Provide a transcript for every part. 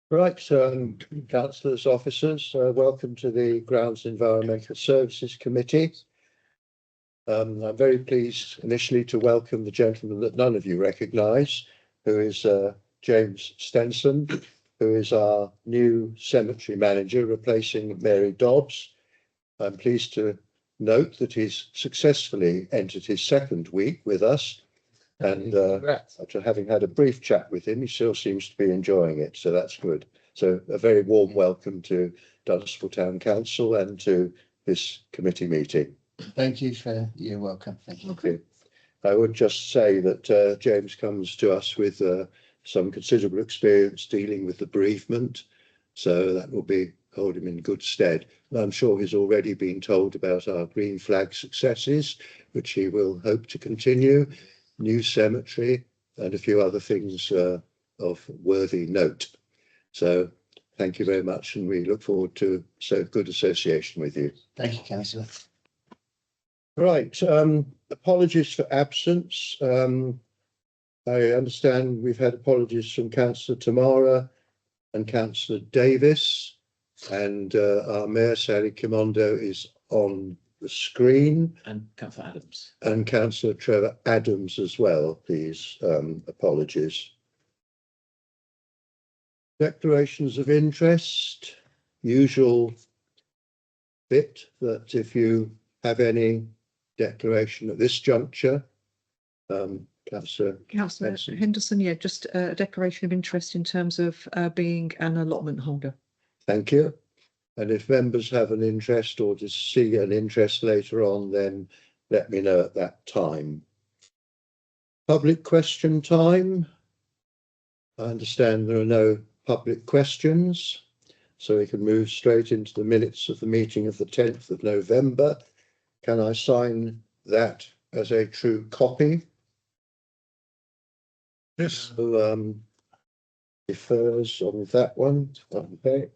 Right, councillors, officers, welcome to the Grounds Environmental Services Committee. I'm very pleased initially to welcome the gentleman that none of you recognise, who is James Stenson, who is our new cemetery manager, replacing Mary Dobbs. I'm pleased to note that he's successfully entered his second week with us. And after having had a brief chat with him, he still seems to be enjoying it. So that's good. So a very warm welcome to Dunstable Town Council and to this committee meeting. Thank you for your welcome. Thank you. Okay. I would just say that James comes to us with some considerable experience dealing with the bereavement. So that will hold him in good stead. And I'm sure he's already been told about our green flag successes, which he will hope to continue. New cemetery and a few other things of worthy note. So thank you very much, and we look forward to so good association with you. Thank you, Councillor. Right, apologies for absence. I understand we've had apologies from Councillor Tamara and Councillor Davis, and our Mayor Sally Kimondo is on the screen, and Councillor Adams and Councillor Trevor Adams as well, please. Apologies. Declarations of interest, usual bit that if you have any declaration at this juncture, Councillor Henderson, yeah, just a declaration of interest in terms of being an allotment holder. Thank you. And if members have an interest or to see an interest later on, then let me know at that time. Public question time. I understand there are no public questions, so we can move straight into the minutes of the meeting of the 10th of November. Can I sign that as a true copy? Yes. So, defers on that one. Okay.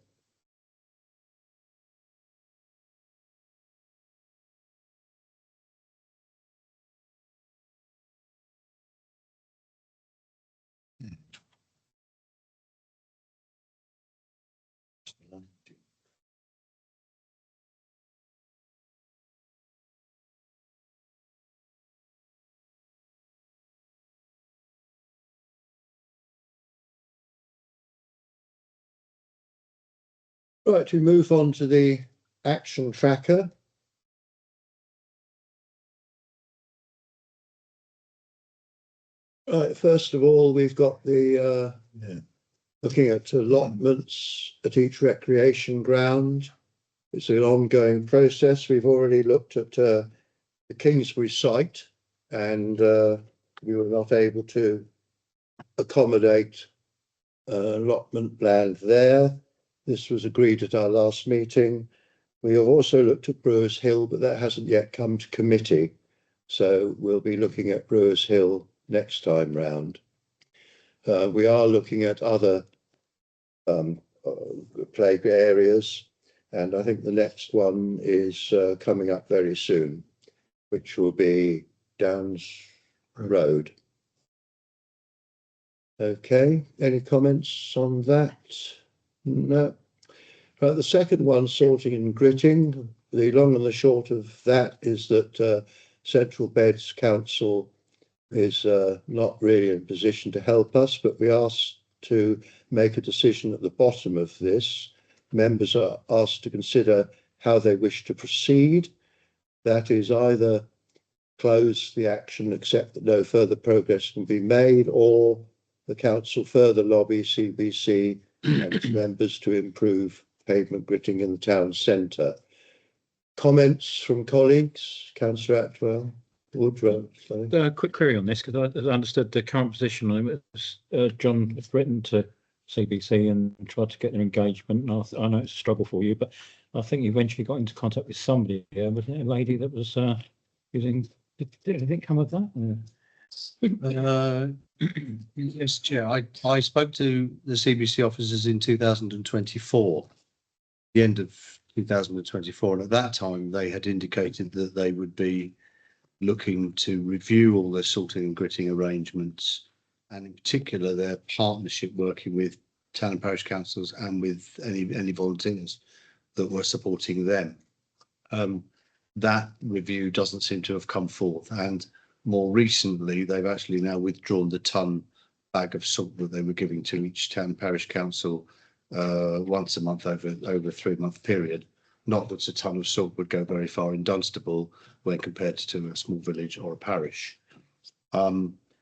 Right, we move on to the action tracker. Right, first of all, we've got the looking at allotments at each recreation ground. It's an ongoing process. We've already looked at the Kingsbury site, and we were not able to accommodate allotment land there. This was agreed at our last meeting. We have also looked at Brewers Hill, but that hasn't yet come to committee. So we'll be looking at Brewers Hill next time round. We are looking at other plague areas, and I think the next one is coming up very soon, which will be Downs Road. Okay, any comments on that? No. Right, the second one, sorting and gritting. The long and the short of that is that Central Beds Council is not really in a position to help us, but we asked to make a decision at the bottom of this. Members are asked to consider how they wish to proceed. That is either close the action, accept that no further progress can be made, or the council further lobby CBC and its members to improve pavement gritting in the town centre. Comments from colleagues? Councillor Atwell, Woodrow. quick query on this, because I understood the current position on it was John has written to CBC and tried to get their engagement, and I know it's a struggle for you, but I think you eventually got into contact with somebody. Wasn't it a lady that was using? Did anything come of that? Yes, Chair. I spoke to the CBC officers in 2024, the end of 2024, and at that time they had indicated that they would be looking to review all their sorting and gritting arrangements, and in particular their partnership working with town and parish councils and with any volunteers that were supporting them. That review doesn't seem to have come forth, and more recently they've actually now withdrawn the ton bag of salt that they were giving to each town and parish council once a month over a 3-month period. Not that a ton of salt would go very far in Dunstable when compared to a small village or a parish.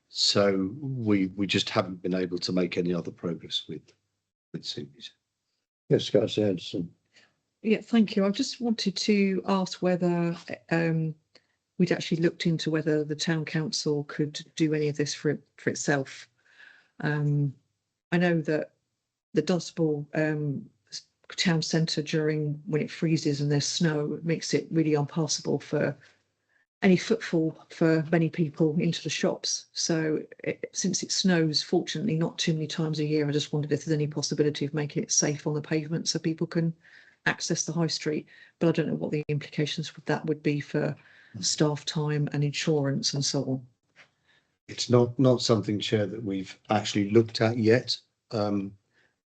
So we just haven't been able to make any other progress with CBC. Yes, Councillor Anderson. Yeah, thank you. I just wanted to ask whether we'd actually looked into whether the town council could do any of this for itself. I know that the Dunstable town centre, when it freezes and there's snow, it makes it really unpassable for any footfall for many people into the shops. So since it snows, fortunately, not too many times a year, I just wondered if there's any possibility of making it safe on the pavement so people can access the high street. But I don't know what the implications of that would be for staff time and insurance and so on. It's not something, Chair, that we've actually looked at yet.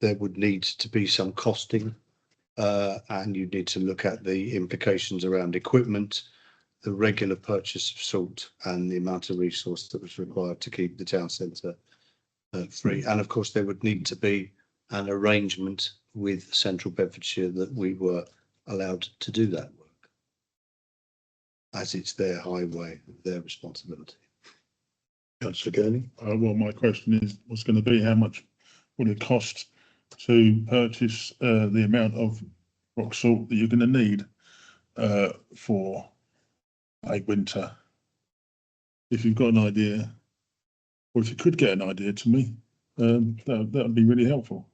There would need to be some costing, and you need to look at the implications around equipment, the regular purchase of salt, and the amount of resource that was required to keep the town centre free. And of course, there would need to be an arrangement with Central Bedfordshire that we were allowed to do that work, as it's their highway, their responsibility. Councillor Gurney. Well, my question was going to be, how much would it cost to purchase the amount of rock salt that you're going to need for a winter? If you've got an idea, or if you could get an idea to me, that would be really helpful.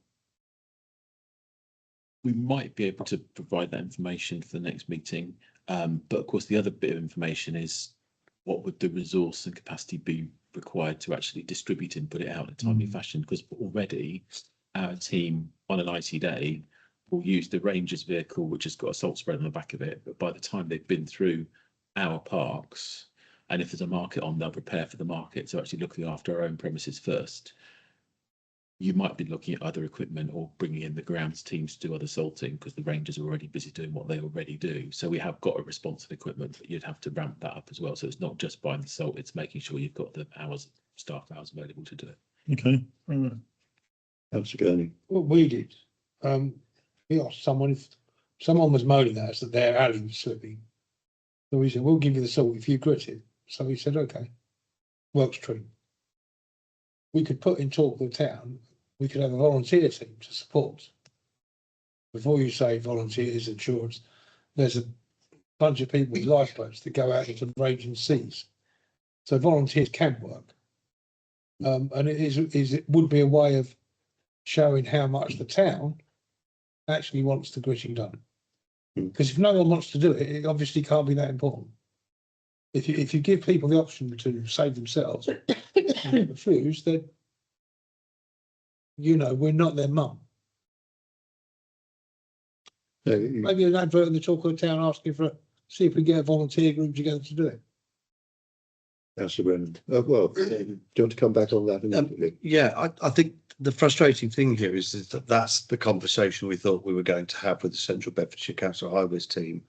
We might be able to provide that information for the next meeting, but of course the other bit of information is what would the resource and capacity be required to actually distribute and put it out in a timely fashion, because already our team on an IT day will use the Rangers vehicle, which has got a salt spread on the back of it, but by the time they've been through our parks, and if there's a market on, they'll prepare for the market, so actually looking after our own premises first. You might be looking at other equipment or bringing in the grounds teams to do other salting, because the Rangers are already busy doing what they already do. So we have got a responsive equipment, but you'd have to ramp that up as well. So it's not just buying the salt, it's making sure you've got the staff hours available to do it. Okay. All right. Councillor Gurney. What we did, we asked someone if someone was moaning at us that their alley was slipping. So we said, we'll give you the salt if you grit it. So we said, okay, works true. We could put in talk with the town, we could have a volunteer team to support. Before you say volunteers, insurance, there's a bunch of people with lifeboats that go out into the raging seas. So volunteers can work. And it would be a way of showing how much the town actually wants the gritting done. Because if no one wants to do it, it obviously can't be that important. If you give people the option to save themselves and refuse, then we're not their mum. Maybe an advert in the talk of the town asking see if we get a volunteer group together to do it. Councillor Brennan. Well, do you want to come back on that immediately? Yeah, I think the frustrating thing here is that that's the conversation we thought we were going to have with the Central Bedfordshire Council Highways team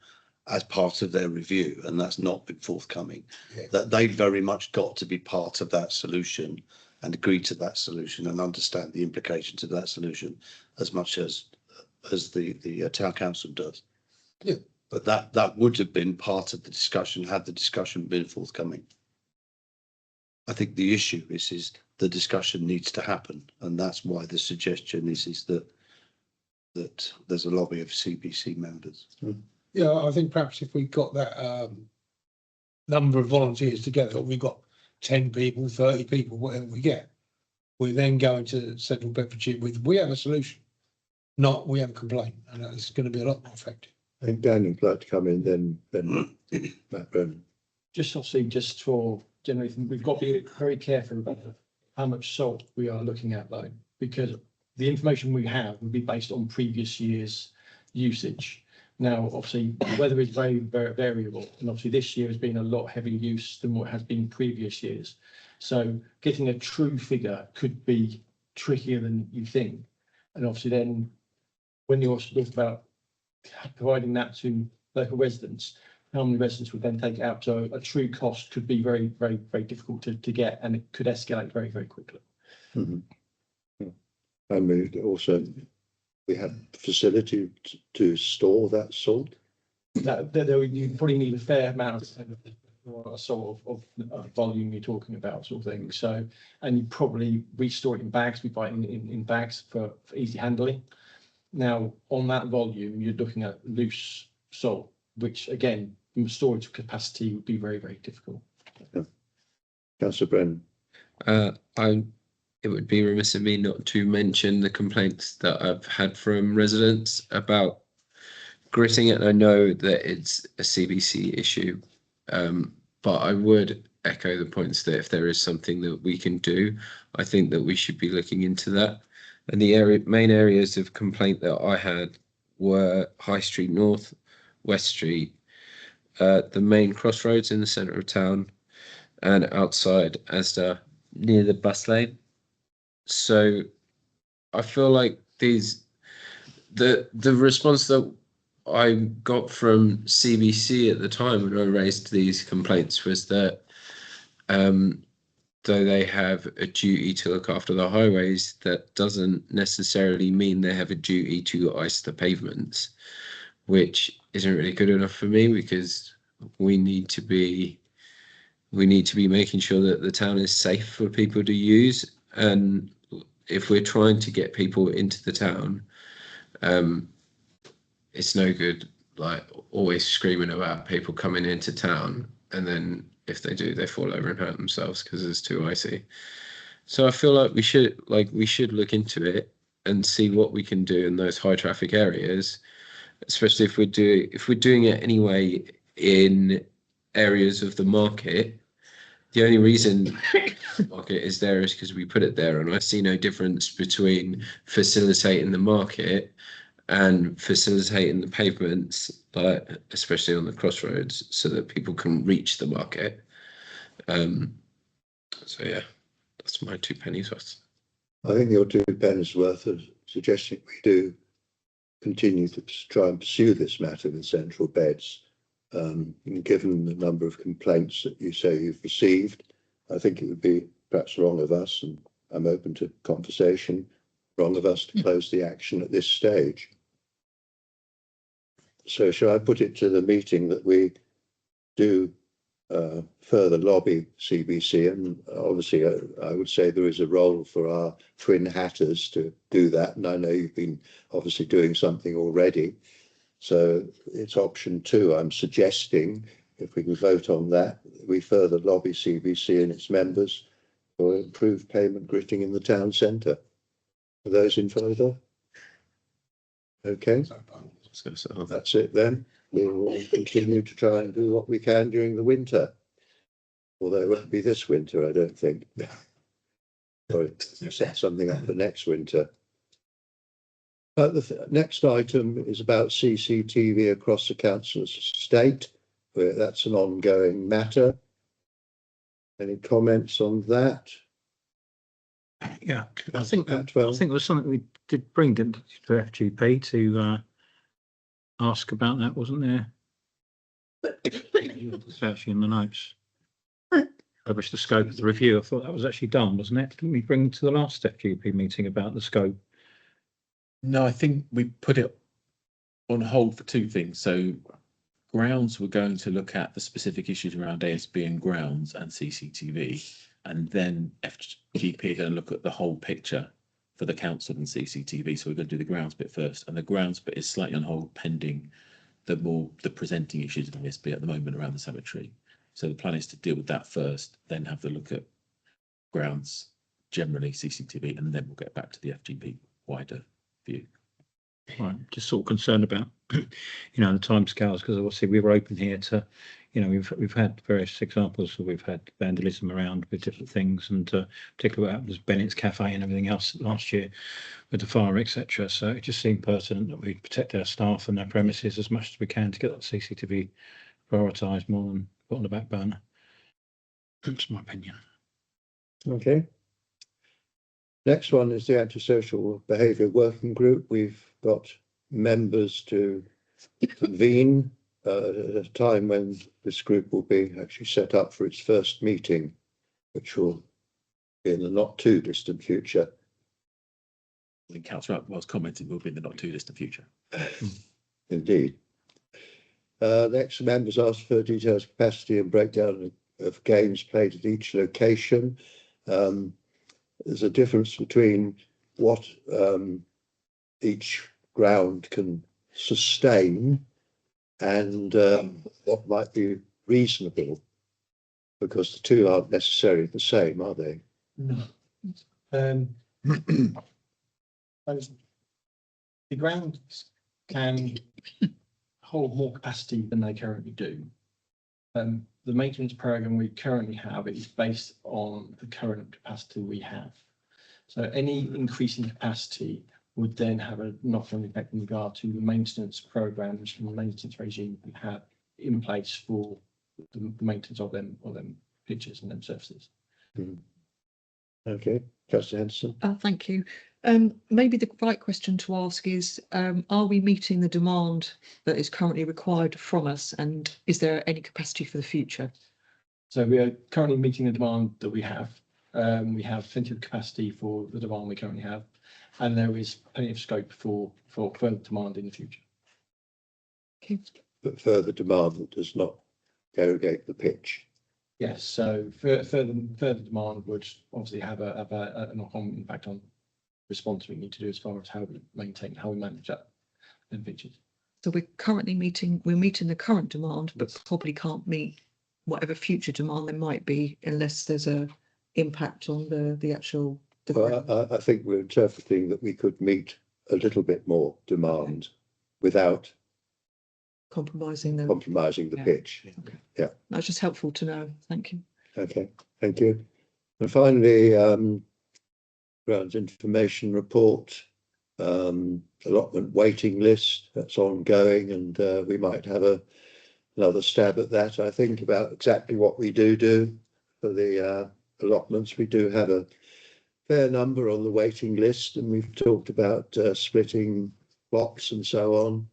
as part of their review, and that's not been forthcoming. Yeah. That they very much got to be part of that solution and agree to that solution and understand the implications of that solution as much as the town council does. Yeah. But that would have been part of the discussion had the discussion been forthcoming. I think the issue is the discussion needs to happen, and that's why the suggestion is that there's a lobby of CBC members. Yeah, I think perhaps if we got that number of volunteers together, we got 10 people, 30 people, whatever we get, we then go into Central Bedfordshire with we have a solution, not we have a complaint, and it's going to be a lot more effective. I think Daniel would like to come in, then Matt Brennan. Just obviously, just for generally, we've got to be very careful about how much salt we are looking at, though, because the information we have will be based on previous year's usage. Now, obviously, the weather is very, very variable, and obviously this year has been a lot heavier use than what has been previous years. So getting a true figure could be trickier than you think. And obviously then, when you're talking about providing that to local residents, how many residents would then take it out? So a true cost could be very, very, very difficult to get, and it could escalate very, very quickly. Mhm. And we have facility to store that salt. You probably need a fair amount of sort of volume you're talking about, sort of thing. So, and you probably store it in bags. We buy it in bags for easy handling. Now, on that volume, you're looking at loose salt, which again, from a storage capacity would be very, very difficult. Councillor Brennan. It would be remiss of me not to mention the complaints that I've had from residents about gritting it. I know that it's a CBC issue, but I would echo the points that if there is something that we can do, I think that we should be looking into that. And the main areas of complaint that I had were High Street North, West Street, the main crossroads in the centre of town, and outside Asda near the bus lane. So I feel like the response that I got from CBC at the time when I raised these complaints was that though they have a duty to look after the highways, that doesn't necessarily mean they have a duty to ice the pavements, which isn't really good enough for me, because we need to be making sure that the town is safe for people to use. And if we're trying to get people into the town, it's no good like always screaming about people coming into town, and then if they do, they fall over and hurt themselves because it's too icy. So I feel like we should look into it and see what we can do in those high traffic areas, especially if we're doing it anyway in areas of the market. The only reason the market is there is because we put it there, and I see no difference between facilitating the market and facilitating the pavements, like especially on the crossroads, so that people can reach the market. So yeah, that's my 2 pennies worth. I think your 2 pennies worth of suggesting we do continue to try and pursue this matter with central beds. Given the number of complaints that you say you've received, I think it would be perhaps wrong of us, and I'm open to conversation, wrong of us to close the action at this stage. So shall I put it to the meeting that we do further lobby CBC? And obviously I would say there is a role for our twin hatters to do that, and I know you've been obviously doing something already. So it's option 2. I'm suggesting, if we can vote on that, we further lobby CBC and its members for improved pavement gritting in the town centre. Are those in favour? Okay, that's it then. We will continue to try and do what we can during the winter. Although it won't be this winter, I don't think. Sorry, set something up for next winter. The next item is about CCTV across the council's estate. That's an ongoing matter. Any comments on that? Yeah, I think there was something we did bring to FGP to ask about that, wasn't there? It's actually in the notes. Publish the scope of the review. I thought that was actually done, wasn't it? Didn't we bring to the last FGP meeting about the scope? No, I think we put it on hold for 2 things. So grounds were going to look at the specific issues around ASB and grounds and CCTV, and then FGP are going to look at the whole picture for the council and CCTV. So we're going to do the grounds bit first, and the grounds bit is slightly on hold pending the presenting issues of ASB at the moment around the cemetery. So the plan is to deal with that first, then have the look at grounds generally, CCTV, and then we'll get back to the FGP wider view. Right, just sort of concerned about, the timescales, because obviously we were open here to, we've had various examples. So we've had vandalism around with different things, and particularly what happened was Bennett's Cafe and everything else last year with the fire, etc. So it just seemed pertinent that we protect our staff and their premises as much as we can to get that CCTV prioritised more than put on the back burner. That's my opinion. Okay. Next one is the Antisocial Behaviour Working Group. We've got members to convene at a time when this group will be actually set up for its first meeting, which will be in the not too distant future. I think Councillor Atwell's commented will be in the not too distant future. Indeed. Next, members asked for details, capacity and breakdown of games played at each location. There's a difference between what each ground can sustain and what might be reasonable, because the two aren't necessarily the same, are they? No. The grounds can hold more capacity than they currently do. The maintenance program we currently have is based on the current capacity we have. So any increase in capacity would then have a knock-on effect in regard to the maintenance programs and the maintenance regime we have in place for the maintenance of them pitches and them surfaces. Okay, Councillor Henderson. Thank you. Maybe the right question to ask is, are we meeting the demand that is currently required from us, and is there any capacity for the future? So we are currently meeting the demand that we have. We have plenty of capacity for the demand we currently have, and there is plenty of scope for further demand in the future. Okay. But further demand that does not derogate the pitch. Yes, so further demand would obviously have a knock-on impact on response we need to do as far as how we manage that in pitches. So we're meeting the current demand, but probably can't meet whatever future demand there might be unless there's a impact on the actual. Well, I think we're interpreting that we could meet a little bit more demand without compromising the compromising the pitch. Okay. Yeah, that's just helpful to know. Thank you. Okay, thank you. And finally, grounds information report, allotment waiting list, that's ongoing, and we might have another stab at that. I think about exactly what we do for the allotments. We do have a fair number on the waiting list, and we've talked about splitting plots and so on.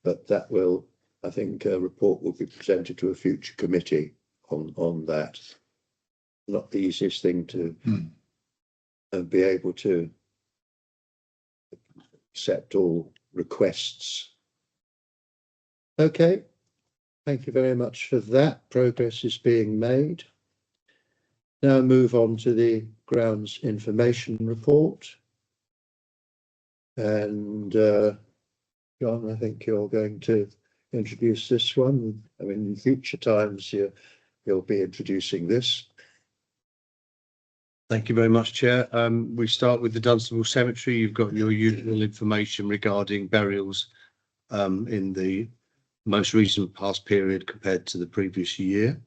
But that will, I think, a report will be presented to a future committee on that. Not the easiest thing to be able to accept all requests. Okay, thank you very much for that. Progress is being made. Now move on to the grounds information report. And John, I think you're going to introduce this one. I mean, in future times, you'll be introducing this. Thank you very much, Chair. We start with the Dunstable Cemetery. You've got your usual information regarding burials in the most recent past period compared to the previous year.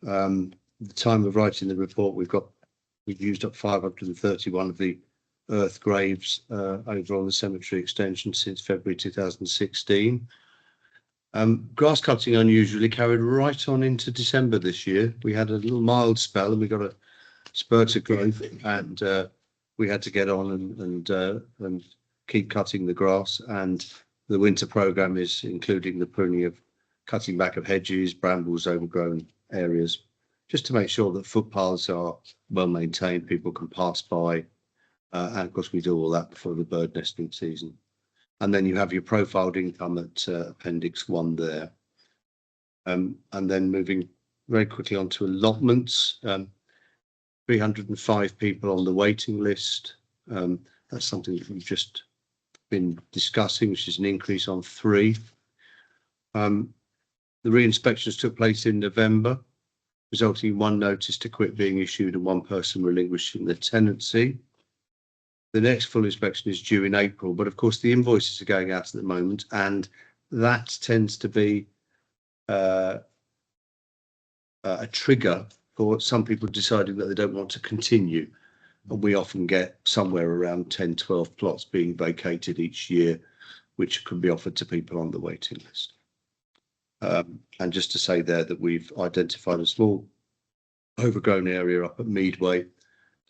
At the time of writing the report, we've used up 531 of the earth graves over on the cemetery extension since February 2016. Grass cutting unusually carried right on into December this year. We had a little mild spell and we got a spurt of growth, and we had to get on and keep cutting the grass. And the winter programme is including the pruning of cutting back of hedges, brambles, overgrown areas, just to make sure that footpaths are well maintained, people can pass by. And of course, we do all that before the bird nesting season. And then you have your profiled income at Appendix 1 there. And then moving very quickly on to allotments. 305 people on the waiting list. That's something that we've just been discussing, which is an increase on 3. The re-inspections took place in November, resulting in 1 notice to quit being issued and 1 person relinquishing their tenancy. The next full inspection is due in April, but of course the invoices are going out at the moment, and that tends to be a trigger for some people deciding that they don't want to continue. And we often get somewhere around 10, 12 plots being vacated each year, which can be offered to people on the waiting list. And just to say there that we've identified a small overgrown area up at Meadway,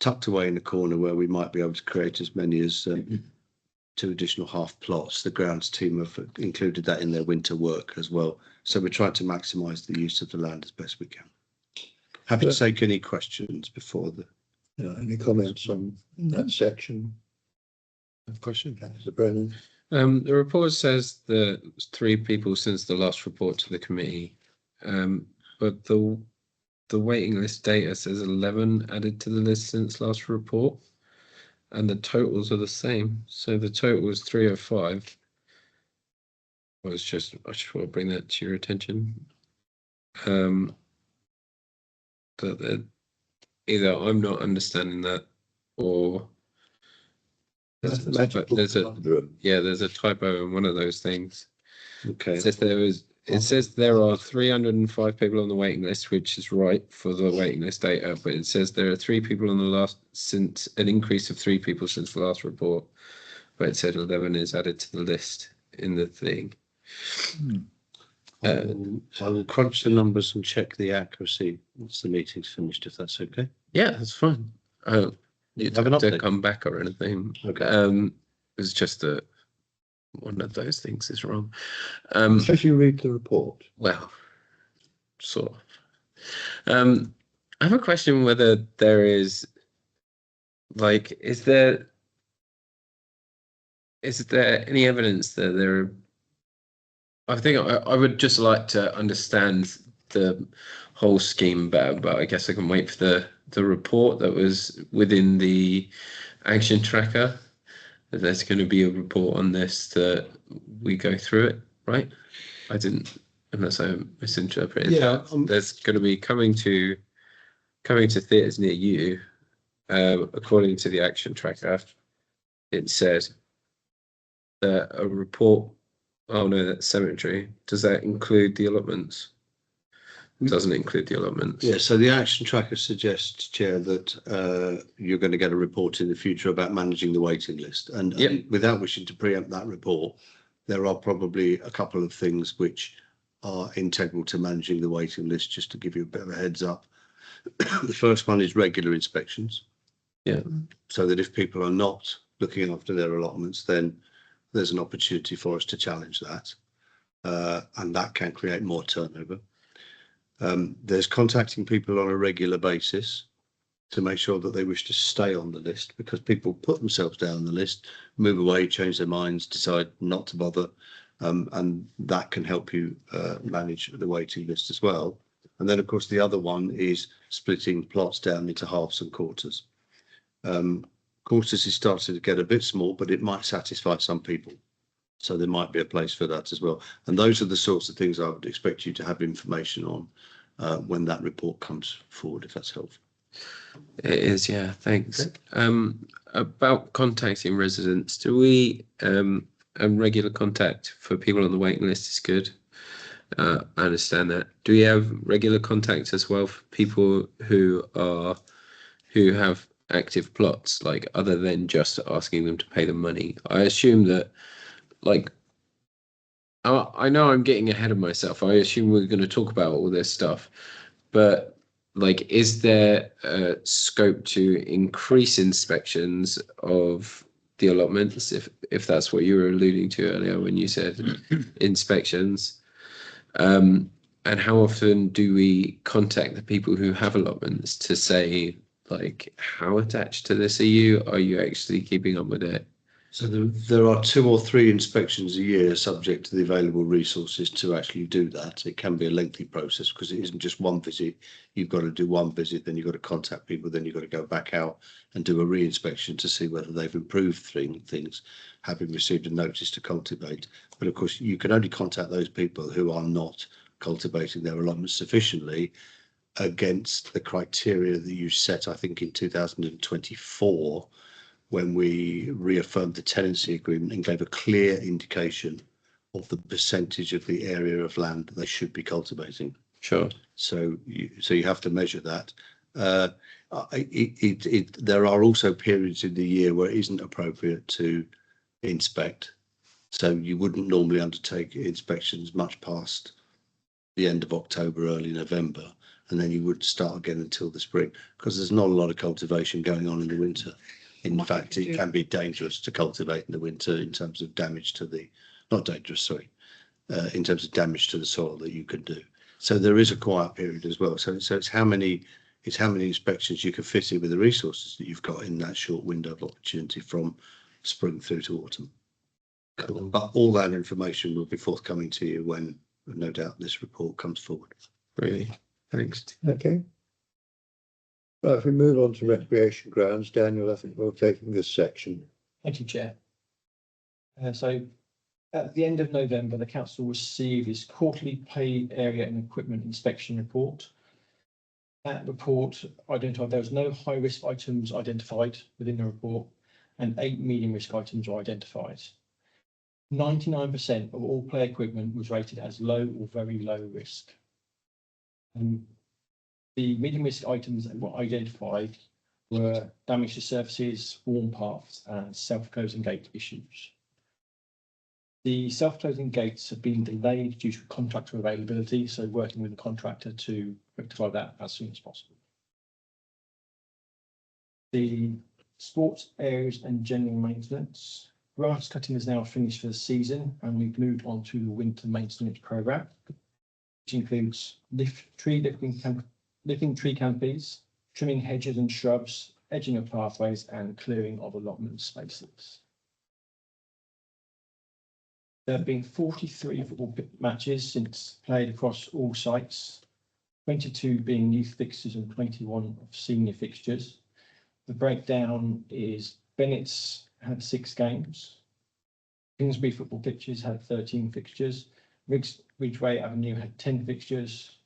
tucked away in the corner where we might be able to create as many as 2 additional half plots. The grounds team have included that in their winter work as well. So we're trying to maximise the use of the land as best we can. Happy to take any questions before the. Any comments on that section? Question. Councillor Brennan? The report says that it's 3 people since the last report to the committee, but the waiting list data says 11 added to the list since last report, and the totals are the same. So the total is 305. I just want to bring that to your attention. That either I'm not understanding that, or there's a typo in one of those things. Okay. It says there are 305 people on the waiting list, which is right for the waiting list data, but it says there are 3 people on the last, since an increase of 3 people since the last report, but it said 11 is added to the list in the thing. I will crunch the numbers and check the accuracy once the meeting's finished, if that's okay. Yeah, that's fine. You have an have to update? come back or anything. Okay. It's just that one of those things is wrong. As you read the report. Well, sort of. I have a question whether there is, like, is there any evidence that there? I think I would just like to understand the whole scheme better, but I guess I can wait for the report that was within the action tracker. There's going to be a report on this that we go through it, right? I didn't, unless I misinterpreted. Yeah, there's going to be coming to theatres near you. According to the action tracker, it said that a report. Oh no, that's cemetery. Does that include the allotments? Doesn't include the allotments. Yeah, so the action tracker suggests, Chair, that you're going to get a report in the future about managing the waiting list. And without wishing to preempt that report, there are probably a couple of things which are integral to managing the waiting list, just to give you a bit of a heads up. The first one is regular inspections. Yeah. So that if people are not looking after their allotments, then there's an opportunity for us to challenge that. And that can create more turnover. There's contacting people on a regular basis to make sure that they wish to stay on the list, because people put themselves down the list, move away, change their minds, decide not to bother, and that can help you manage the waiting list as well. And then, of course, the other one is splitting plots down into halves and quarters. Quarters is starting to get a bit small, but it might satisfy some people. So there might be a place for that as well. And those are the sorts of things I would expect you to have information on when that report comes forward, if that's helpful. It is, yeah, thanks. Okay. About contacting residents, do we regular contact for people on the waiting list is good. I understand that. Do we have regular contact as well for people who have active plots, like other than just asking them to pay the money? I assume that, like, I know I'm getting ahead of myself. I assume we're going to talk about all this stuff, but like, is there a scope to increase inspections of the allotments, if that's what you were alluding to earlier when you said inspections? And how often do we contact the people who have allotments to say, like, how attached to this are you? Are you actually keeping up with it? So there are 2 or 3 inspections a year, subject to the available resources to actually do that. It can be a lengthy process because it isn't just one visit. You've got to do one visit, then you've got to contact people, then you've got to go back out and do a re-inspection to see whether they've improved things, having received a notice to cultivate. But of course, you can only contact those people who are not cultivating their allotments sufficiently against the criteria that you set, I think, in 2024, when we reaffirmed the tenancy agreement and gave a clear indication of the percentage of the area of land that they should be cultivating. Sure. So you have to measure that. There are also periods in the year where it isn't appropriate to inspect. So you wouldn't normally undertake inspections much past the end of October, early November. and then you would start again until the spring, because there's not a lot of cultivation going on in the winter. In fact, it can be dangerous to cultivate in the winter in terms of damage to the, not dangerous, sorry, in terms of damage to the soil that you can do. So there is a quiet period as well. So it's how many inspections you can fit in with the resources that you've got in that short window of opportunity from spring through to autumn. But all that information will be forthcoming to you when, no doubt, this report comes forward. Really, thanks. Okay. Right, if we move on to recreation grounds, Daniel, I think we're taking this section. Thank you, Chair. So at the end of November, the council received its quarterly pay area and equipment inspection report. That report identified there was no high risk items identified within the report, and 8 medium risk items were identified. 99% of all play equipment was rated as low or very low risk. The medium risk items that were identified were damage to surfaces, worn parts, and self-closing gate issues. The self-closing gates have been delayed due to contractor availability, so working with the contractor to rectify that as soon as possible. The sports areas and general maintenance. Grass cutting is now finished for the season, and we've moved on to the winter maintenance program, which includes lifting tree canopies, trimming hedges and shrubs, edging of pathways, and clearing of allotment spaces. There have been 43 football matches since played across all sites, 22 being youth fixtures and 21 of senior fixtures. The breakdown is Bennett's had 6 games, Kingsbury football pitches had 13 fixtures, Ridgeway Avenue had 10 fixtures,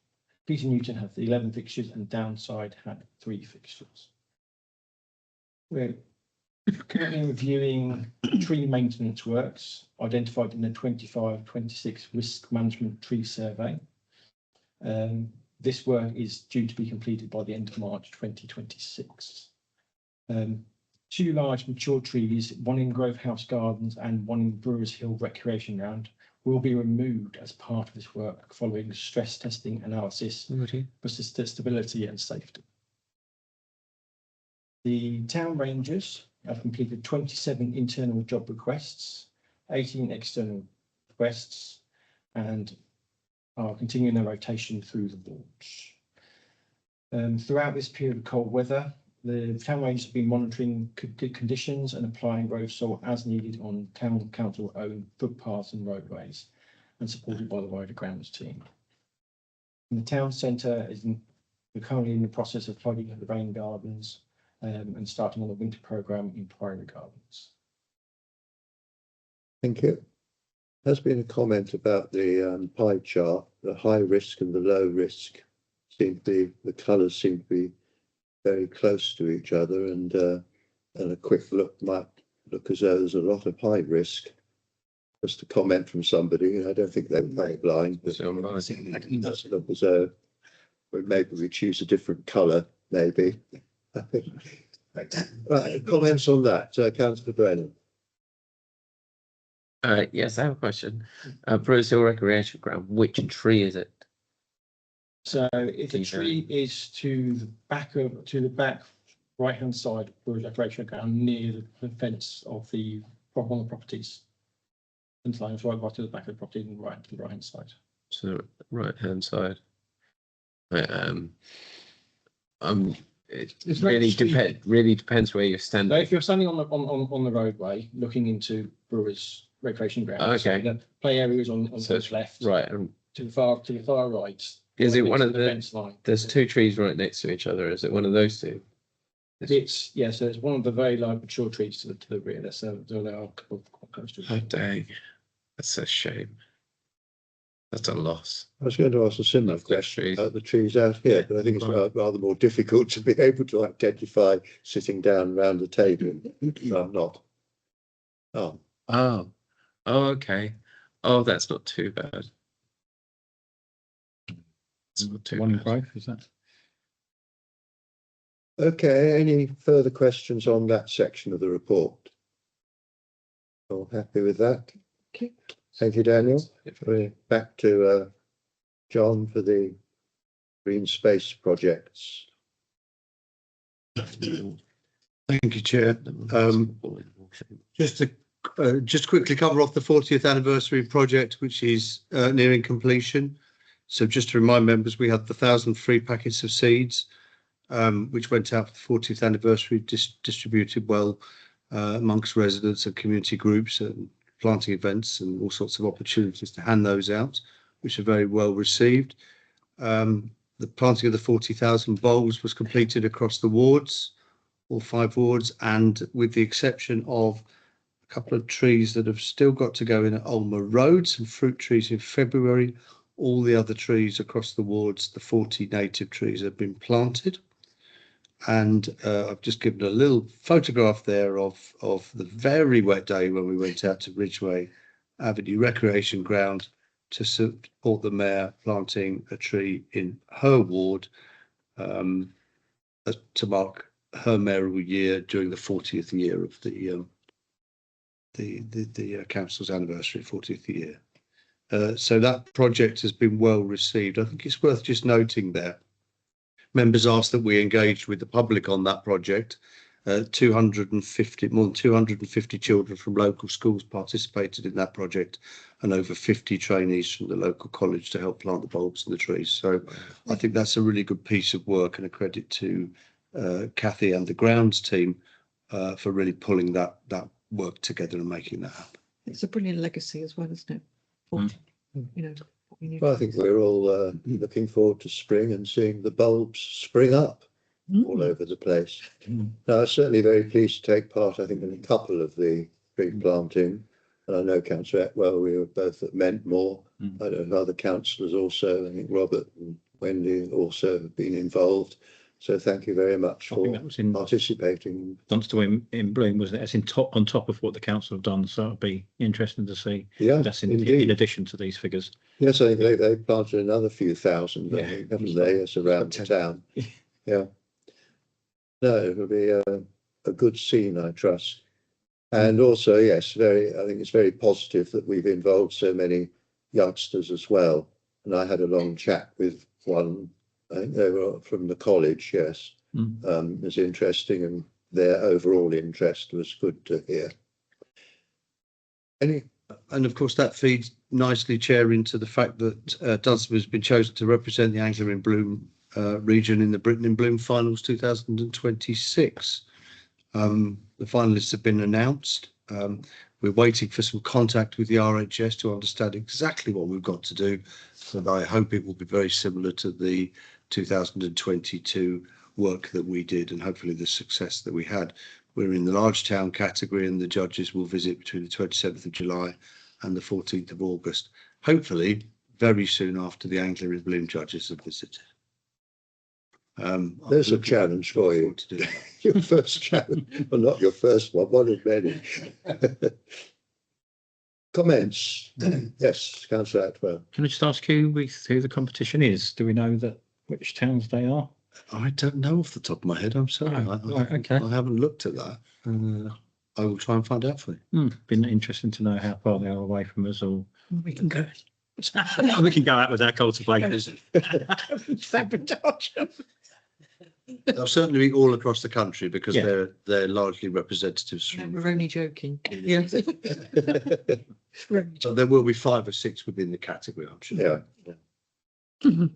Peter Newton had 11 fixtures, and Downside had 3 fixtures. We're currently reviewing tree maintenance works identified in the 25-26 risk management tree survey. This work is due to be completed by the end of March 2026. 2 large mature trees, one in Grove House Gardens and one in Brewers Hill Recreation Ground, will be removed as part of this work following stress testing analysis for stability and safety. The town rangers have completed 27 internal job requests, 18 external requests, and are continuing their rotation through the boards. Throughout this period of cold weather, the town rangers have been monitoring conditions and applying road salt as needed on town council owned footpaths and roadways, and supported by the wider grounds team. In the town centre we're currently in the process of plugging up the rain gardens and starting on the winter programme in Priory Gardens. Thank you. There's been a comment about the pie chart, the high risk and the low risk. The colours seem to be very close to each other, and a quick look might look as though there's a lot of high risk. Just a comment from somebody, I don't think they were very blind, but it does look as though maybe we choose a different colour, maybe. I think. Right, comments on that, Councillor Brennan. Yes, I have a question. Brewers Hill Recreation Ground, which tree is it? So if the tree is to the back right hand side of the recreation ground near the fence of one of the properties. And lines right to the back of the property and right to the right hand side. So right hand side. It really depends where you're standing. So if you're standing on the roadway looking into Brewers Recreation Ground, okay, so the play area is on the left, right, to the far right. Is it one of the fence line? There's 2 trees right next to each other. Is it one of those 2? It's so it's one of the very large mature trees to the rear. They are quite close to. Oh dang, that's a shame. That's a loss. I was going to ask a similar question about the trees out here, but I think it's rather more difficult to be able to identify sitting down around the table. I'm not. Oh, okay. Oh, that's not too bad. It's not too One bad. growth, is that? Okay, any further questions on that section of the report? All happy with that? Okay. Thank you, Daniel. We're back to John for the green space projects. Thank you, Chair. Just quickly cover off the 40th anniversary project, which is nearing completion. So just to remind members, we had the 1,000 free packets of seeds, which went out for the 40th anniversary, distributed well amongst residents and community groups and planting events and all sorts of opportunities to hand those out, which are very well received. The planting of the 40,000 bulbs was completed across the wards, all 5 wards, and with the exception of a couple of trees that have still got to go in at Ulmer Road, some fruit trees in February, all the other trees across the wards, the 40 native trees, have been planted. And I've just given a little photograph there of the very wet day when we went out to Ridgeway Avenue Recreation Ground to support the mayor planting a tree in her ward to mark her mayoral year during the 40th year of the council's anniversary, 40th year. So that project has been well received. I think it's worth just noting there. Members asked that we engage with the public on that project. 250, more than 250 children from local schools participated in that project, and over 50 trainees from the local college to help plant the bulbs and the trees. So I think that's a really good piece of work, and a credit to Kathy and the grounds team for really pulling that work together and making that happen. It's a brilliant legacy as well, isn't it? For, you know, Well, I think we're all looking forward to spring and seeing the bulbs spring up all over the place. Now, I'm certainly very pleased to take part, I think, in a couple of the tree planting. And I know Councillor Atwell, we were both at Mentmore. I know other councillors also, I think Robert and Wendy also have been involved. So thank you very much for participating. Dunstable in bloom, wasn't it? It's on top of what the council have done. So it'll be interesting to see. Yeah, that's in addition to these figures. Yes, I think they planted another few thousand, I think, haven't they? It's around town. Yeah. No, it'll be a good scene, I trust. And also, yes, I think it's very positive that we've involved so many youngsters as well. And I had a long chat with one. I think they were from the college, yes. It was interesting, and their overall interest was good to hear. And of course, that feeds nicely, Chair, into the fact that Dunstable has been chosen to represent the Anglia in Bloom region in the Britain in Bloom Finals 2026. The finalists have been announced. We're waiting for some contact with the RHS to understand exactly what we've got to do. So I hope it will be very similar to the 2022 work that we did, and hopefully the success that we had. We're in the large town category, and the judges will visit between the 27th of July and the 14th of August. Hopefully very soon after the Anglia in Bloom judges have visited. There's a challenge for you. Your first challenge, well, not your first one of many. Comments? Yes, Councillor Atwell. Can I just ask who the competition is? Do we know which towns they are? I don't know off the top of my head. I'm sorry. Okay. I haven't looked at that. I will try and find out for you. Been interesting to know how far they are away from us, or we can go. We can go out with our cultivators. Sabotage. They'll certainly be all across the country, because they're largely representatives No, from. we're only joking. Yes. So there will be 5 or 6 within the category, I'm sure. Yeah.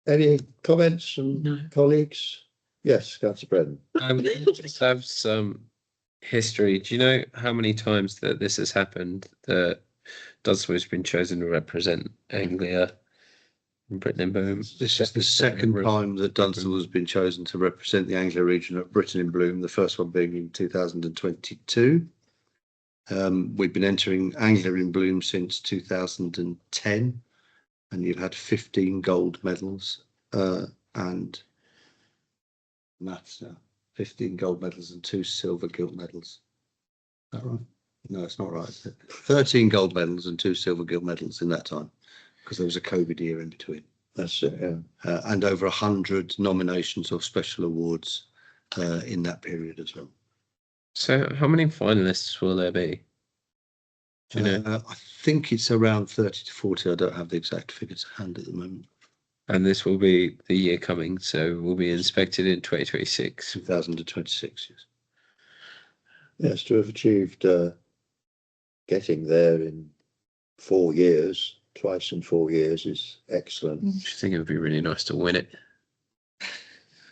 Any comments from colleagues? Yes, Councillor Brennan. Just have some history. Do you know how many times that this has happened, that Dunstable has been chosen to represent Anglia in Britain in Bloom? This is the second time that Dunstable has been chosen to represent the Anglia region at Britain in Bloom, the first one being in 2022. We've been entering Anglia in Bloom since 2010, and you've had 15 gold medals and 15 gold medals and 2 silver gilt medals. Is that right? No, it's not right. 13 gold medals and 2 silver gilt medals in that time, because there was a COVID year in between. That's it, yeah. And over 100 nominations or special awards in that period as well. So how many finalists will there be? Do you know? I think it's around 30 to 40. I don't have the exact figures at hand at the moment. And this will be the year coming, so will be inspected in 2026. 2026, yes. Yes, to have achieved getting there in 4 years, twice in 4 years, is excellent. I think it would be really nice to win it.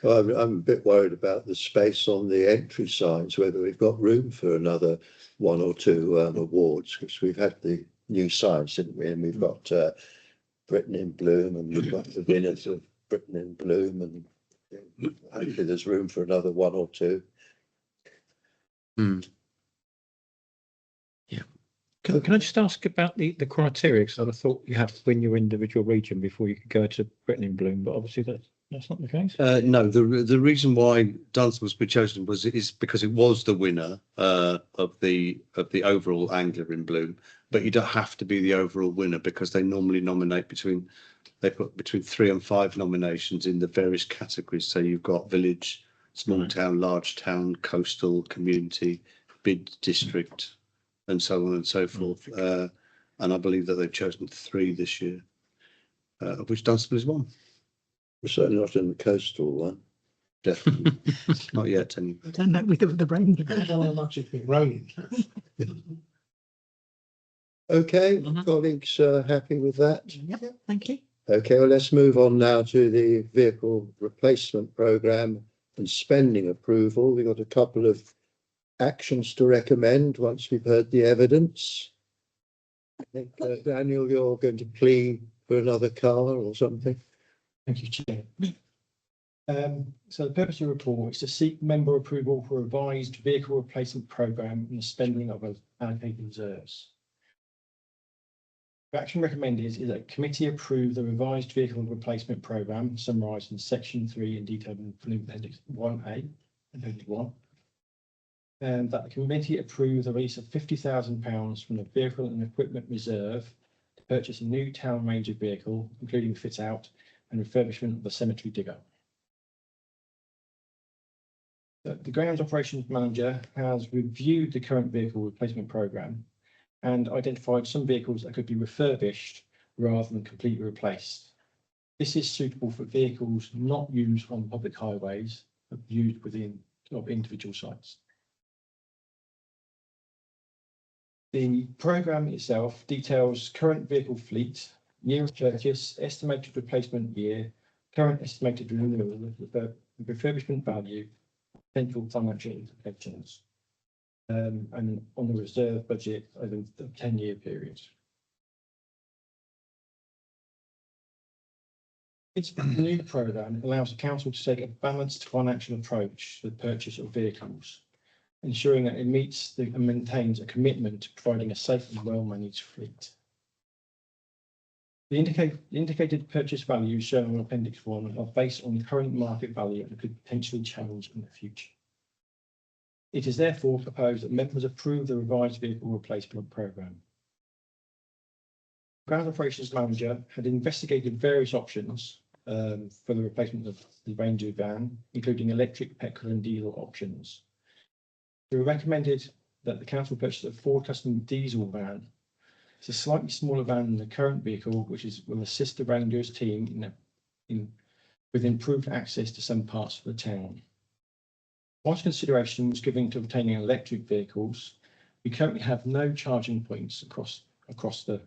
Well, I'm a bit worried about the space on the entry signs, whether we've got room for another 1 or 2 awards, because we've had the new signs, didn't we? And we've got Britain in Bloom, and we've got the winners of Britain in Bloom, and hopefully there's room for another 1 or 2. Hmm. Can I just ask about the criteria? Because I thought you had to win your individual region before you could go to Britain in Bloom, but obviously that's not the case. No, the reason why Dunstable's been chosen is because it was the winner of the overall Angler in Bloom, but you don't have to be the overall winner because they normally nominate they put between 3 and 5 nominations in the various categories. So you've got village, small town, large town, coastal, community, bid district, and so on and so forth. And I believe that they've chosen 3 this year, of which Dunstable is one. We're certainly not in the coastal one. Definitely not yet. Anyway. I don't know with the rain. Depends on how much it's been raining. Okay, colleagues, happy with that? Yep, thank you. Okay, well, let's move on now to the vehicle replacement programme and spending approval. We've got a couple of actions to recommend once we've heard the evidence. I think, Daniel, you're going to plea for another car or something. Thank you, Chair. So the purpose of the report is to seek member approval for a revised vehicle replacement programme and the spending of allocated reserves. The action recommended is that committee approve the revised vehicle replacement programme summarised in section 3 and detailed in appendix 1A, appendix 1. And that the committee approve the release of £50,000 from the vehicle and equipment reserve to purchase a new town ranger vehicle, including fit out and refurbishment of the cemetery digger. The grounds operations manager has reviewed the current vehicle replacement programme and identified some vehicles that could be refurbished rather than completely replaced. This is suitable for vehicles not used on public highways, but used within individual sites. The programme itself details current vehicle fleet, year of purchase, estimated replacement year, current estimated renewal, refurbishment value, potential financial implications, and on the reserve budget over the 10-year period. This new programme allows the council to take a balanced financial approach to the purchase of vehicles, ensuring that it meets and maintains a commitment to providing a safe and well-managed fleet. The indicated purchase values shown on Appendix 1 are based on current market value and could potentially change in the future. It is therefore proposed that members approve the revised vehicle replacement programme. Ground Operations Manager had investigated various options for the replacement of the Ranger van, including electric, petrol and diesel options. We recommended that the council purchase a Ford Custom diesel van. It's a slightly smaller van than the current vehicle, which will assist the Rangers team with improved access to some parts of the town. Whilst consideration was given to obtaining electric vehicles, we currently have no charging points across the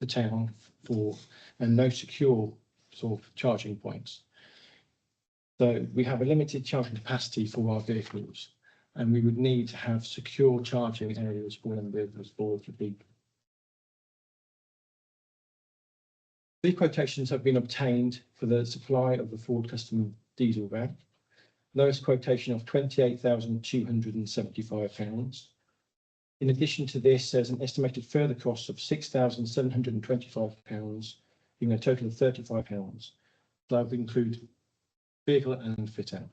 town and no secure sort of charging points. So we have a limited charging capacity for our vehicles, and we would need to have secure charging areas for them vehicles for people. These quotations have been obtained for the supply of the Ford Custom diesel van. Lowest quotation of £28,275. In addition to this, there's an estimated further cost of £6,725, giving a total of £35. That would include vehicle and fit out.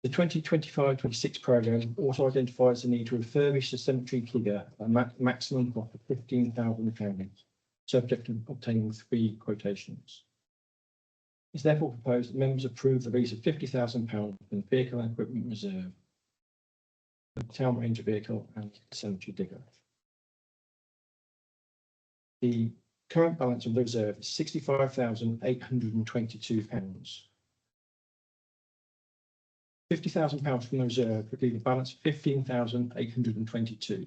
The 2025-26 programme also identifies the need to refurbish the cemetery digger at a maximum cost of £15,000, subject to obtaining 3 quotations. It's therefore proposed that members approve the release of £50,000 from the vehicle and equipment reserve, the town ranger vehicle and cemetery digger. The current balance of the reserve is £65,822. £50,000 from the reserve would leave a balance of £15,822.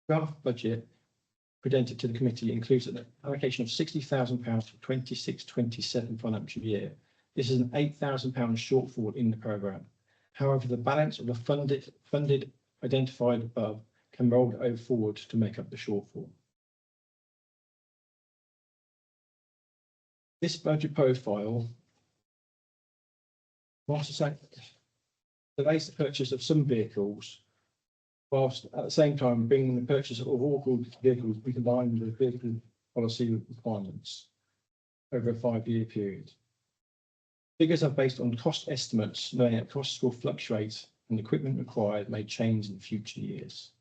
Draft budget presented to the committee includes an allocation of £60,000 for 26-27 financial year. This is an £8,000 shortfall in the programme. However, the balance of the funded identified above can roll over forward to make up the shortfall. This budget profile delays the purchase of some vehicles, whilst at the same time bringing the purchase of all vehicles be combined with vehicle policy requirements over a 5-year period. Figures are based on cost estimates, knowing that costs will fluctuate and equipment required may change in future years.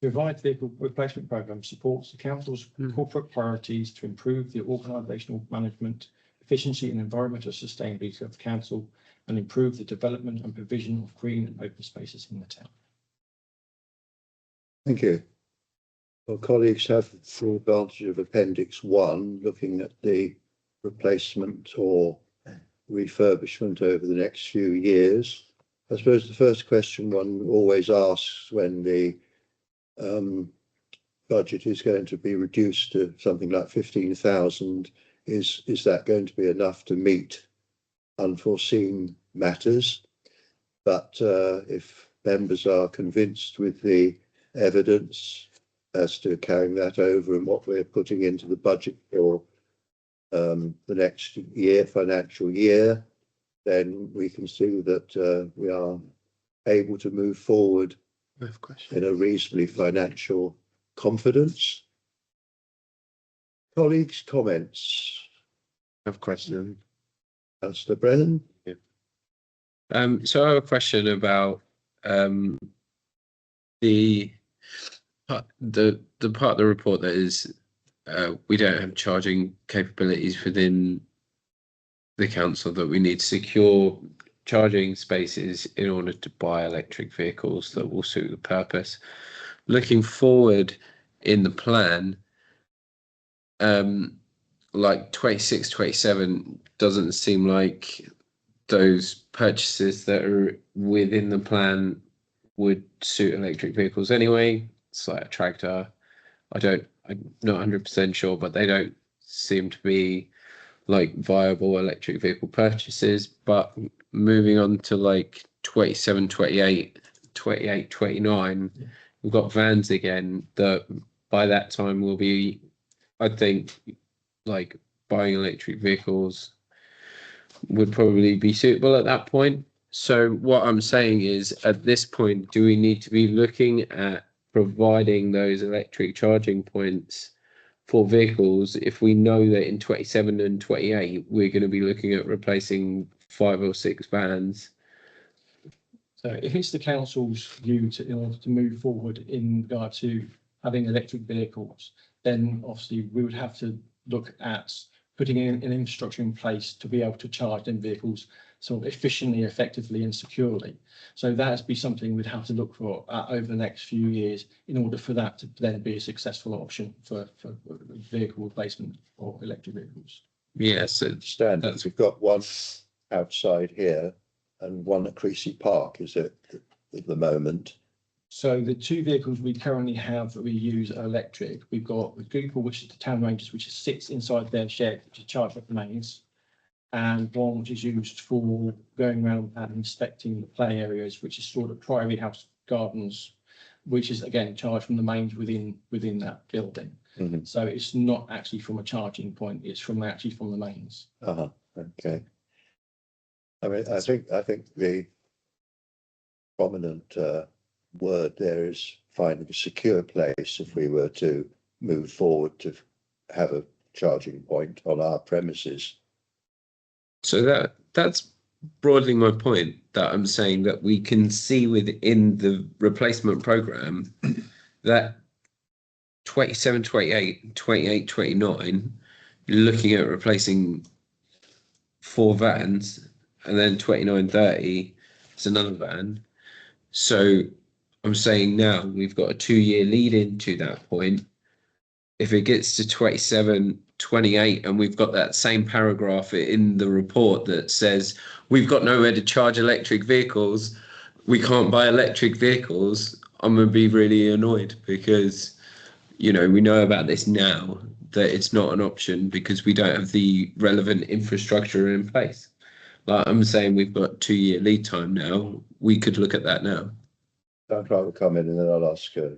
The revised vehicle replacement programme supports the council's corporate priorities to improve the organisational management, efficiency and environmental sustainability of the council, and improve the development and provision of green and open spaces in the town. Thank you. Well, colleagues have the advantage of Appendix 1, looking at the replacement or refurbishment over the next few years. I suppose the first question one always asks when the budget is going to be reduced to something like 15,000 is that going to be enough to meet unforeseen matters? But if members are convinced with the evidence as to carrying that over and what we're putting into the budget for the next year, financial year, then we can see that we are able to move forward in a reasonably financial confidence. Colleagues, comments? I have a question. Councillor Brennan? So I have a question about the part of the report that is we don't have charging capabilities within the council, that we need to secure charging spaces in order to buy electric vehicles that will suit the purpose. Looking forward in the plan, like 26, 27 doesn't seem like those purchases that are within the plan would suit electric vehicles anyway. It's like a tractor. I'm not 100% sure, but they don't seem to be like viable electric vehicle purchases. But moving on to like 27, 28, 29, we've got vans again that by that time will be, I think, like buying electric vehicles would probably be suitable at that point. So what I'm saying is, at this point, do we need to be looking at providing those electric charging points for vehicles if we know that in 27 and 28 we're going to be looking at replacing 5 or 6 vans? So if it's the council's view in order to move forward in regard to having electric vehicles, then obviously we would have to look at putting in an infrastructure in place to be able to charge them vehicles sort of efficiently, effectively and securely. So that would be something we'd have to look for over the next few years in order for that to then be a successful option for vehicle replacement or electric vehicles. Yes, Standards. We've got one outside here and one at Creasy Park, is it, at the moment? So the 2 vehicles we currently have that we use are electric. We've got the Google, which is the Town Rangers, which sits inside their shed, which is charged up the mains, and one which is used for going around and inspecting the play areas, which is sort of Priory House Gardens, which is again charged from the mains within that building. Mm-hmm. So it's not actually from a charging point; it's actually from the mains. Okay. I mean, I think the prominent word there is finding a secure place if we were to move forward to have a charging point on our premises. So that's broadly my point, that I'm saying that we can see within the replacement program that 27, 28, 28, 29, you're looking at replacing 4 vans, and then 29, 30 is another van. So I'm saying now we've got a 2-year lead into that point. if it gets to 27, 28, and we've got that same paragraph in the report that says we've got nowhere to charge electric vehicles, we can't buy electric vehicles, I'm going to be really annoyed because, you know, we know about this now, that it's not an option because we don't have the relevant infrastructure in place. Like I'm saying, we've got 2-year lead time now. We could look at that now. I'd like to come in and then I'll ask John.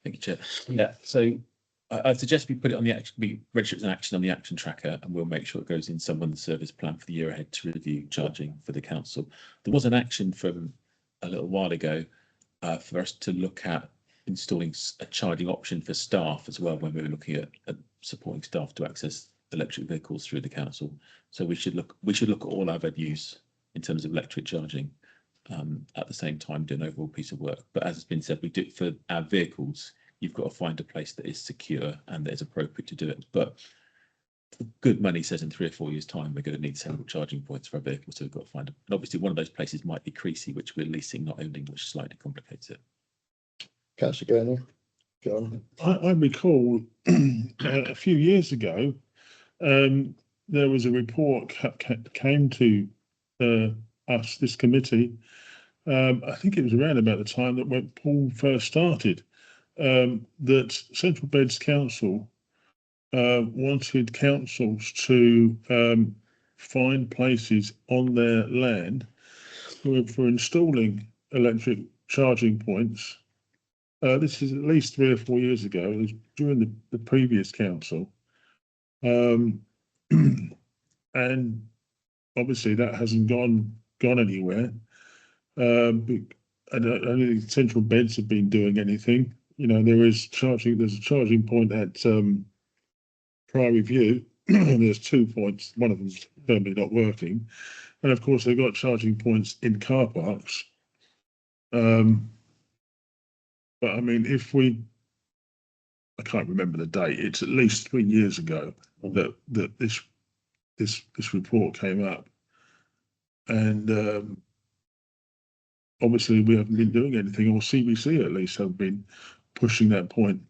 Thank you, Chair. Yeah, so I suggest we put it on the action, we register it as an action on the action tracker, and we'll make sure it goes in someone's service plan for the year ahead to review charging for the council. There was an action from a little while ago for us to look at installing a charging option for staff as well when we were looking at supporting staff to access electric vehicles through the council. So we should look at all our venues in terms of electric charging at the same time, do an overall piece of work. But as has been said, we do it for our vehicles. You've got to find a place that is secure and that is appropriate to do it. But good money says in 3 or 4 years' time we're going to need several charging points for our vehicles, so we've got to find them. And obviously, one of those places might be Creasy, which we're leasing, not owning, which slightly complicates it. Councillor Gurney, John. I recall a few years ago, there was a report came to us, this committee. I think it was around about the time that when Paul first started, that Central Beds Council wanted councils to find places on their land for installing electric charging points. This is at least 3 or 4 years ago. It was during the previous council. And obviously that hasn't gone anywhere. I don't think Central Beds have been doing anything. You know, there's a charging point at Priory View. There's 2 points, one of them's firmly not working. And of course they've got charging points in car parks. But I mean, I can't remember the date, it's at least 3 years ago that this report came up. And obviously we haven't been doing anything, or CBC at least have been pushing that point.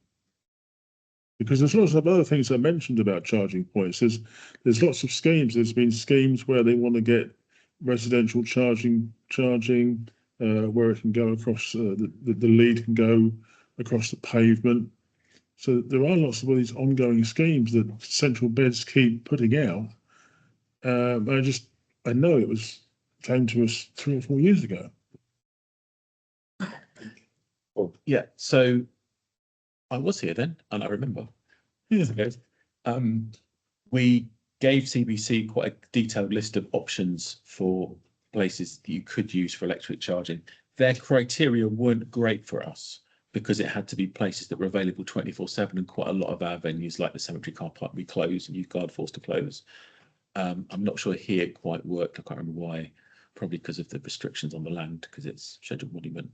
Because there's lots of other things I mentioned about charging points. There's lots of schemes. There's been schemes where they want to get residential charging where it can go across the lead can go across the pavement. So there are lots of all these ongoing schemes that Central Beds keep putting out. I know it came to us 3 or 4 years ago. Yeah, so I was here then, and I remember. Yeah. We gave CBC quite a detailed list of options for places that you could use for electric charging. Their criteria weren't great for us because it had to be places that were available 24/7, and quite a lot of our venues, like the cemetery car park, we closed and youth guard forced to close. I'm not sure here it quite worked. I can't remember why. Probably because of the restrictions on the land, because it's scheduled monument.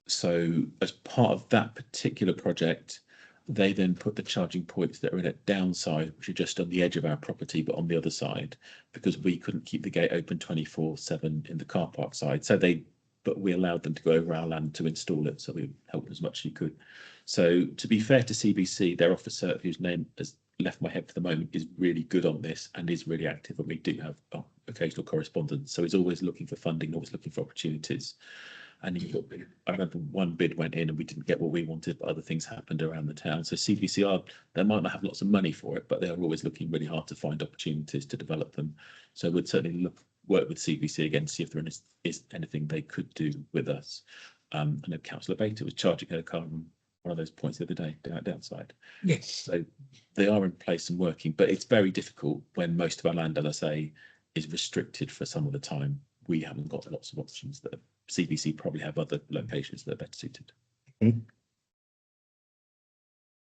So as part of that particular project, they then put the charging points that are in a downside, which are just on the edge of our property, but on the other side, because we couldn't keep the gate open 24/7 in the car park side. But we allowed them to go over our land to install it. So we helped as much as we could. So to be fair to CBC, their officer, whose name has left my head for the moment, is really good on this and is really active. And we do have occasional correspondence. So he's always looking for funding, always looking for opportunities. And I remember one bid went in and we didn't get what we wanted, but other things happened around the town. So CBC they might not have lots of money for it, but they are always looking really hard to find opportunities to develop them. So we'd certainly work with CBC again to see if there is anything they could do with us. I know Councillor Bater was charging her car on one of those points the other day, downside. Yes. So they are in place and working, but it's very difficult when most of our land, as I say, is restricted for some of the time. We haven't got lots of options that CBC probably have other locations that are better suited.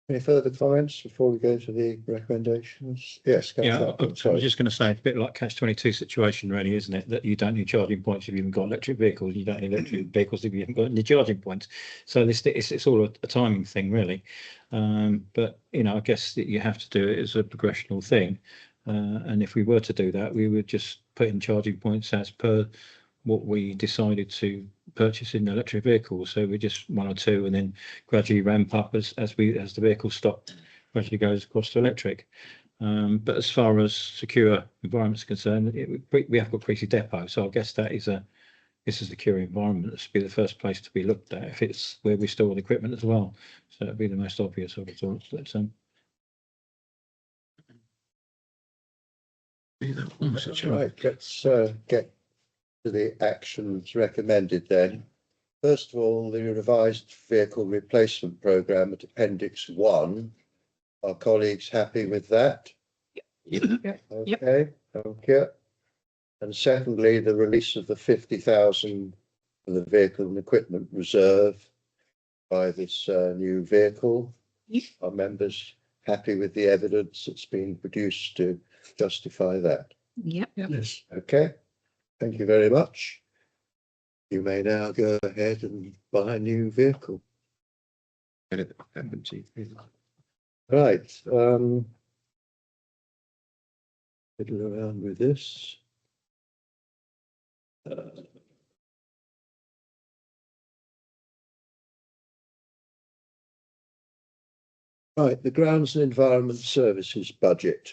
Any further comments before we go to the recommendations? Yes, Yeah, I was just going to say, it's a bit like catch-22 situation, really, isn't it? That you don't need charging points if you haven't got electric vehicles. You don't need electric vehicles if you haven't got any charging points. So it's all a timing thing, really. But you know, I guess that you have to do it as a progressional thing. And if we were to do that, we would just put in charging points as per what we decided to purchasing electric vehicles, so we just one or two and then gradually ramp up as the vehicle stock gradually goes across to electric. But as far as secure environments are concerned, we have got Creasy Depot, so I guess that is a secure environment. This would be the first place to be looked at if it's where we store the equipment as well. So it'd be the most obvious of it all. But, Right, let's get to the actions recommended then. First of all, the revised vehicle replacement programme at Appendix 1. Are colleagues happy with that? Yeah. Okay, thank you. And secondly, the release of the 50,000 for the vehicle and equipment reserve by this new vehicle. Are members happy with the evidence that's been produced to justify that? Yep. Yes. Okay, thank you very much. You may now go ahead and buy a new vehicle. Right, fiddle around with this. Right, the Grounds and Environment Services budget.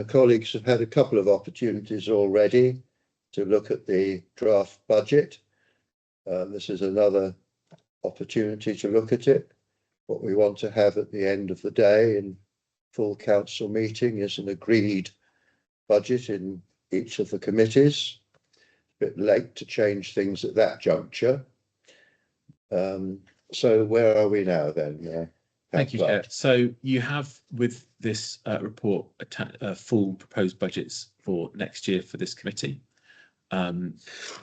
Colleagues have had a couple of opportunities already to look at the draft budget. This is another opportunity to look at it. What we want to have at the end of the day in full council meeting is an agreed budget in each of the committees. A bit late to change things at that juncture. So where are we now then? Thank you, Chair. So you have with this report full proposed budgets for next year for this committee.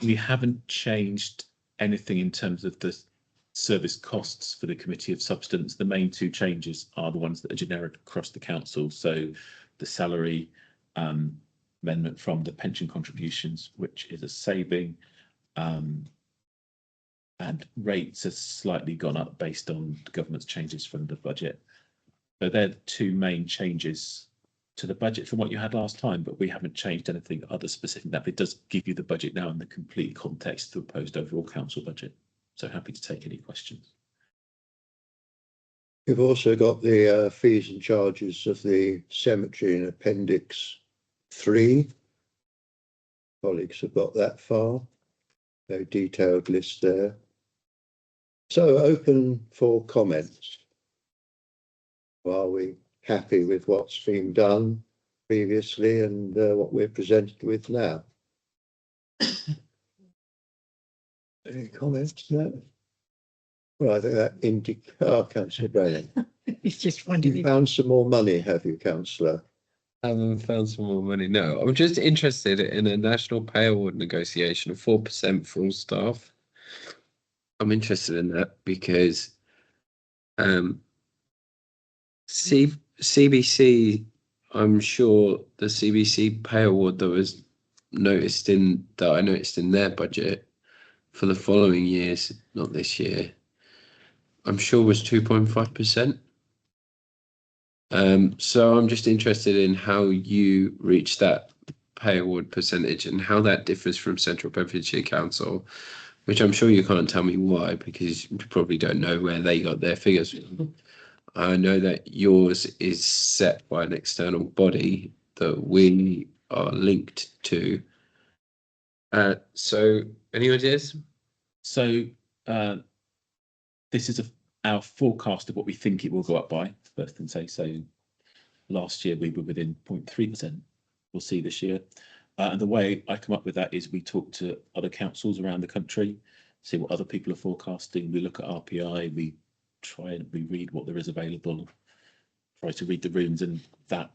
We haven't changed anything in terms of the service costs for the Committee of Substance. The main two changes are the ones that are generic across the council. So the salary amendment from the pension contributions, which is a saving, and rates have slightly gone up based on the government's changes from the budget. So they're the two main changes to the budget from what you had last time, but we haven't changed anything other specific that. It does give you the budget now in the complete context of the proposed overall council budget. So happy to take any questions. We've also got the fees and charges of the cemetery in Appendix 3. Colleagues have got that far. No detailed list there. So open for comments. Are we happy with what's been done previously and what we're presented with now? Any comments? No. Well, I think that indicates, Councillor Brennan. It's just You wondering. found some more money, have you, Councillor? I haven't found some more money. No, I'm just interested in a national pay award negotiation of 4% for all staff. I'm interested in that because CBC, I'm sure the CBC pay award that was I noticed in their budget for the following years, not this year, I'm sure was 2.5%. So I'm just interested in how you reach that pay award percentage and how that differs from Central Bedfordshire Council, which I'm sure you can't tell me why, because you probably don't know where they got their figures from. I know that yours is set by an external body that we are linked to. So any ideas? So this is our forecast of what we think it will go up by, first and say. So last year we were within 0.3%. We'll see this year. And the way I come up with that is we talk to other councils around the country, see what other people are forecasting. We look at RPI, we try and we read what there is available, try to read the rooms and that.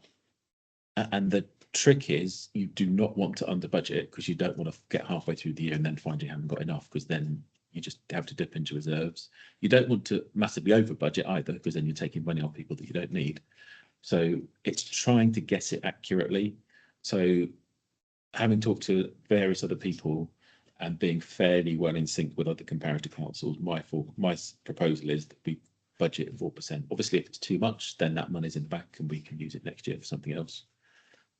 And the trick is you do not want to under budget because you don't want to get halfway through the year and then find you haven't got enough, because then you just have to dip into reserves. You don't want to massively over budget either, because then you're taking money off people that you don't need. So it's trying to guess it accurately. So having talked to various other people and being fairly well in sync with other comparative councils, my proposal is that we budget 4%. Obviously, if it's too much, then that money's in the bank and we can use it next year for something else.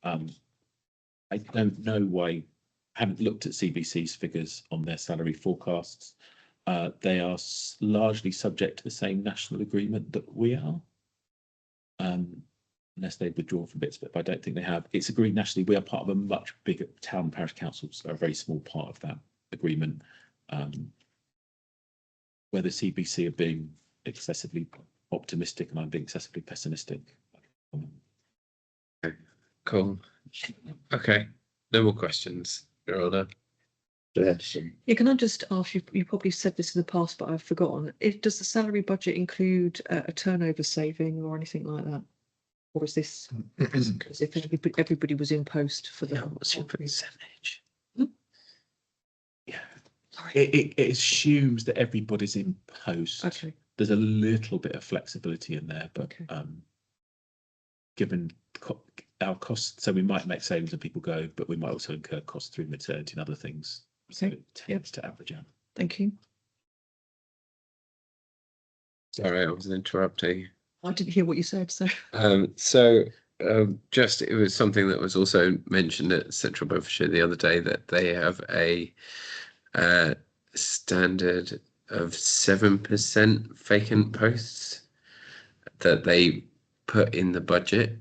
I don't know why haven't looked at CBC's figures on their salary forecasts. They are largely subject to the same national agreement that we are. Unless they've withdrawn from bits, but I don't think they have. It's agreed nationally. We are part of a much bigger town and parish councils, are a very small part of that agreement. Where the CBC are being excessively optimistic and I'm being excessively pessimistic. Cool. Okay, no more questions, Your Honour. Yes. Yeah, can I just ask you, you probably said this in the past, but I've forgotten. Does the salary budget include a turnover saving or anything like that? Or is this as if everybody was in post for the? What's your percentage? Yeah. It assumes that everybody's in post. Okay. There's a little bit of flexibility in there, but Okay. Given our costs, so we might make savings when people go, but we might also incur costs through maternity and other things. So Okay. it tends to average out. Thank you. Sorry, I was interrupting. I didn't hear what you said, so. Just it was something that was also mentioned at Central Bedfordshire the other day, that they have a standard of 7% vacant posts that they put in the budget.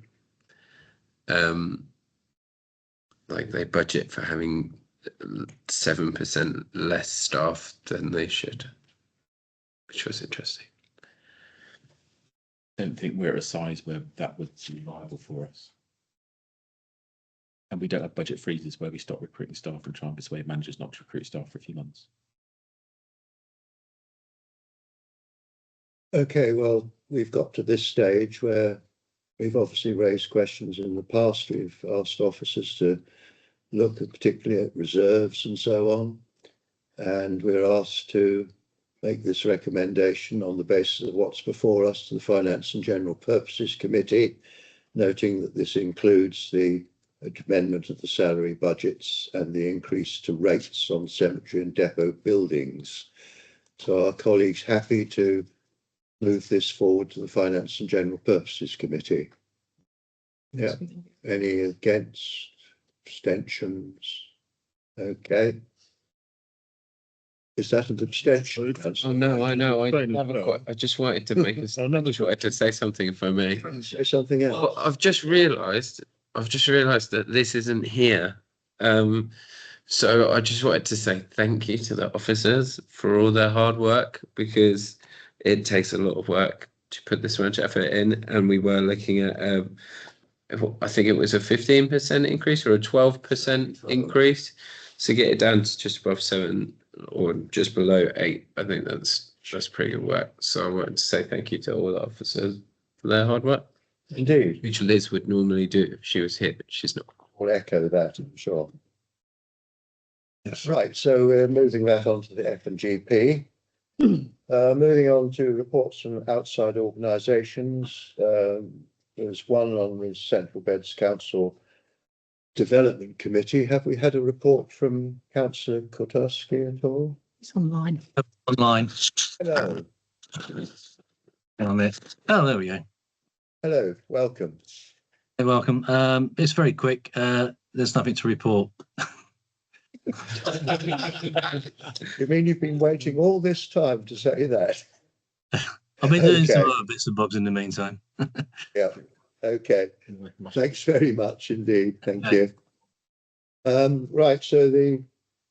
Like they budget for having 7% less staff than they should, which was interesting. I don't think we're at a size where that would be viable for us. And we don't have budget freezes where we stop recruiting staff and try and persuade managers not to recruit staff for a few months. Okay, well, we've got to this stage where we've obviously raised questions in the past. We've asked officers to look particularly at reserves and so on. And we're asked to make this recommendation on the basis of what's before us to the Finance and General Purposes Committee, noting that this includes the amendment of the salary budgets and the increase to rates on cemetery and depot buildings. So are colleagues happy to move this forward to the Finance and General Purposes Committee? Yeah. Any against? Abstentions? Okay. Is that an abstention? Oh no, I know. I Fine, haven't well. quite. I just wanted to make a. I just wanted to say something, if I may. Say something else. Well, I've just realised that this isn't here. So I just wanted to say thank you to the officers for all their hard work, because it takes a lot of work to put this much effort in, and we were looking at I think it was a 15% increase or a 12% increase. So get it down to just above 7 or just below 8. I think that's pretty good work. So I wanted to say thank you to all the officers for their hard work. Indeed. Which Liz would normally do if she was here, but she's not. We'll echo that, I'm sure. Yes. Right, so we're moving that on to the F&GP. Moving on to reports from outside organisations. There's one on the Central Beds Council Development Committee. Have we had a report from Councillor Kotarski at all? It's online. Online. Hello. On there. Oh, there we go. Hello, welcome. You're welcome. It's very quick. There's nothing to report. You mean you've been waiting all this time to say that? I've been doing some Okay. other bits and bobs in the meantime. Yeah, okay. Thanks very much indeed. Thank you. Right, so the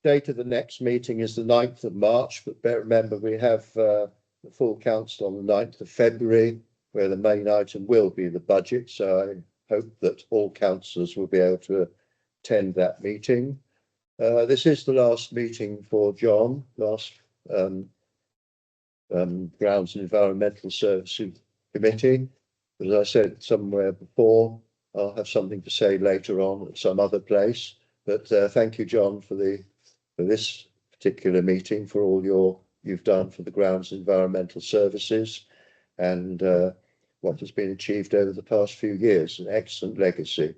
date of the next meeting is the 9th of March, but remember we have the full council on the 9th of February, where the main item will be the budget. So I hope that all councillors will be able to attend that meeting. This is the last meeting for John, last Grounds and Environmental Services Committee. As I said somewhere before, I'll have something to say later on at some other place. But thank you, John, for this particular meeting, for all you've done for the Grounds and Environmental Services, and what has been achieved over the past few years. An excellent legacy.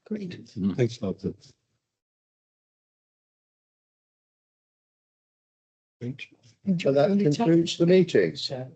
Great. Thanks, Martin. So that concludes the meeting. Sorry.